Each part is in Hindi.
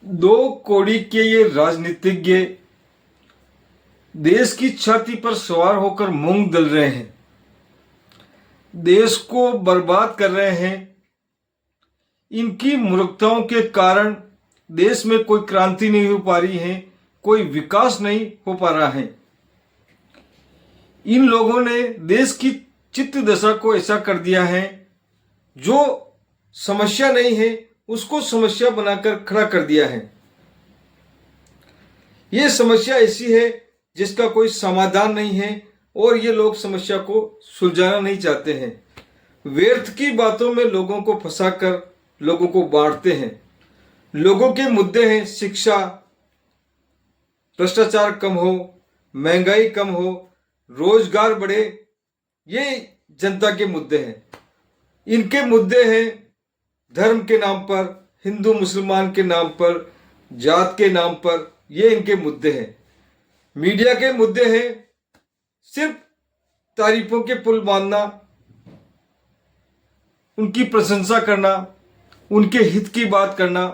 दो कौड़ी के ये राजनीतिज्ञ देश की छाती पर सवार होकर मूंग दल रहे हैं, देश को बर्बाद कर रहे हैं। इनकी मूर्खताओं के कारण देश में कोई क्रांति नहीं हो पा रही है, कोई विकास नहीं हो पा रहा है। इन लोगों ने देश की चित्त दशा को ऐसा कर दिया है, जो समस्या नहीं है उसको समस्या बनाकर खड़ा कर दिया है। ये समस्या ऐसी है जिसका कोई समाधान नहीं है और ये लोग समस्या को सुलझाना नहीं चाहते हैं। व्यर्थ की बातों में लोगों को फंसाकर लोगों को बांटते हैं। लोगों के मुद्दे हैं शिक्षा, भ्रष्टाचार कम हो, महंगाई कम हो, रोजगार बढ़े, ये जनता के मुद्दे हैं। इनके मुद्दे हैं धर्म के नाम पर, हिंदू मुसलमान के नाम पर, जात के नाम पर, ये इनके मुद्दे हैं। मीडिया के मुद्दे हैं सिर्फ तारीफों के पुल बांधना, उनकी प्रशंसा करना, उनके हित की बात करना।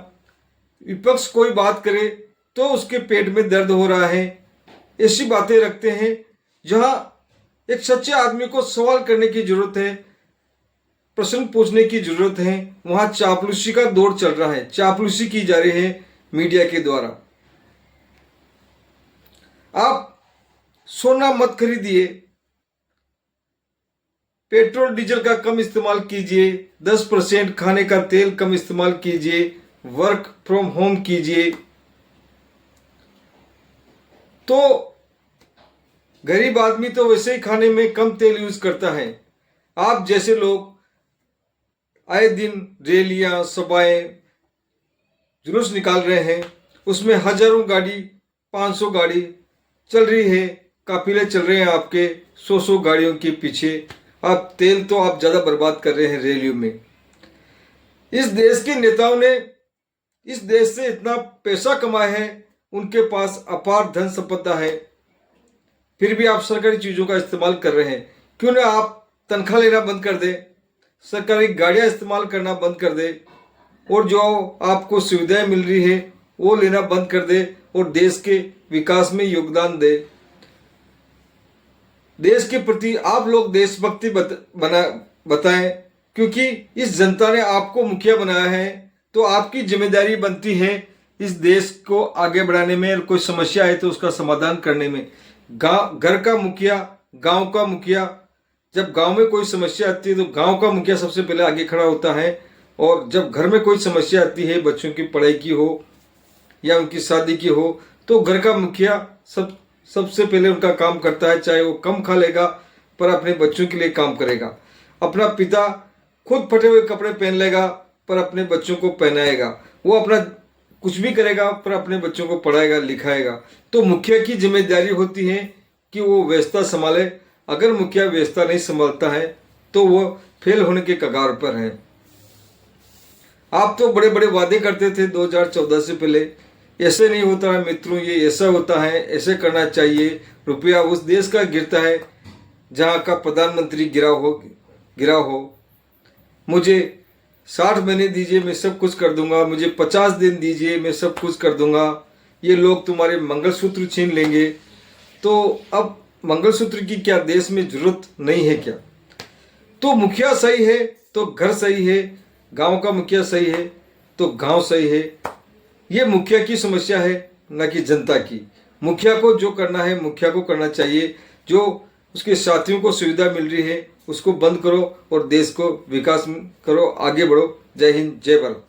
विपक्ष कोई बात करे तो उसके पेट में दर्द हो रहा है, ऐसी बातें रखते हैं। जहां एक सच्चे आदमी को सवाल करने की जरूरत है, प्रश्न पूछने की जरूरत है, वहां चापलूसी का दौर चल रहा है, चापलूसी की जा रही है मीडिया के द्वारा। आप सोना मत खरीदिए, पेट्रोल डीजल का कम इस्तेमाल कीजिए, 10% खाने का तेल कम इस्तेमाल कीजिए, वर्क फ्रॉम होम कीजिए। तो गरीब आदमी तो वैसे ही खाने में कम तेल यूज करता है। आप जैसे लोग आए दिन रैलियां, सभाएं, जुलूस निकाल रहे हैं, उसमें हजारों गाड़ी, 500 गाड़ी चल रही है, काफिले चल रहे हैं आपके 100 गाड़ियों के पीछे। आप तेल तो आप ज्यादा बर्बाद कर रहे हैं रैलियों में। इस देश के नेताओं ने इस देश से इतना पैसा कमाया है, उनके पास अपार धन संपदा है, फिर भी आप सरकारी चीजों का इस्तेमाल कर रहे हैं। क्यों ना आप तनख्वाह लेना बंद कर दे, सरकारी गाड़ियां इस्तेमाल करना बंद कर दे और जो आपको सुविधाएं मिल रही है वो लेना बंद कर दे और देश के विकास में योगदान दे। देश के प्रति आप लोग देशभक्ति बताएं, क्योंकि इस जनता ने आपको मुखिया बनाया है, तो आपकी जिम्मेदारी बनती है इस देश को आगे बढ़ाने में और कोई समस्या है तो उसका समाधान करने में। घर का मुखिया, गांव का मुखिया, जब गांव में कोई समस्या आती है तो गांव का मुखिया सबसे पहले आगे खड़ा होता है। और जब घर में कोई समस्या आती है, बच्चों की पढ़ाई की हो या उनकी शादी की हो, तो घर का मुखिया सबसे पहले उनका काम करता है। चाहे वो कम खा लेगा पर अपने बच्चों के लिए काम करेगा। अपना पिता खुद फटे हुए कपड़े पहन लेगा पर अपने बच्चों को पहनाएगा। वो अपना कुछ भी करेगा पर अपने बच्चों को पढ़ाएगा, लिखाएगा। तो मुखिया की जिम्मेदारी होती है कि वो व्यवस्था संभाले। अगर मुखिया व्यवस्था नहीं संभालता है तो वो फेल होने के कगार पर है। आप तो बड़े बड़े वादे करते थे 2014 से पहले, ऐसे नहीं होता है मित्रों, ये ऐसा होता है, ऐसे करना चाहिए। रुपया उस देश का गिरता है जहाँ का प्रधानमंत्री गिरा हो। मुझे 60 महीने दीजिए, मैं सब कुछ कर दूंगा। मुझे 50 दिन दीजिए, मैं सब कुछ कर दूंगा। ये लोग तुम्हारे मंगलसूत्र छीन लेंगे। तो अब मंगलसूत्र की क्या देश में जरूरत नहीं है क्या? तो मुखिया सही है तो घर सही है, गांव का मुखिया सही है तो गांव सही है। ये मुखिया की समस्या है, न कि जनता की। मुखिया को जो करना है मुखिया को करना चाहिए। जो उसके साथियों को सुविधा मिल रही है उसको बंद करो और देश को विकास करो, आगे बढ़ो। जय हिंद, जय भारत।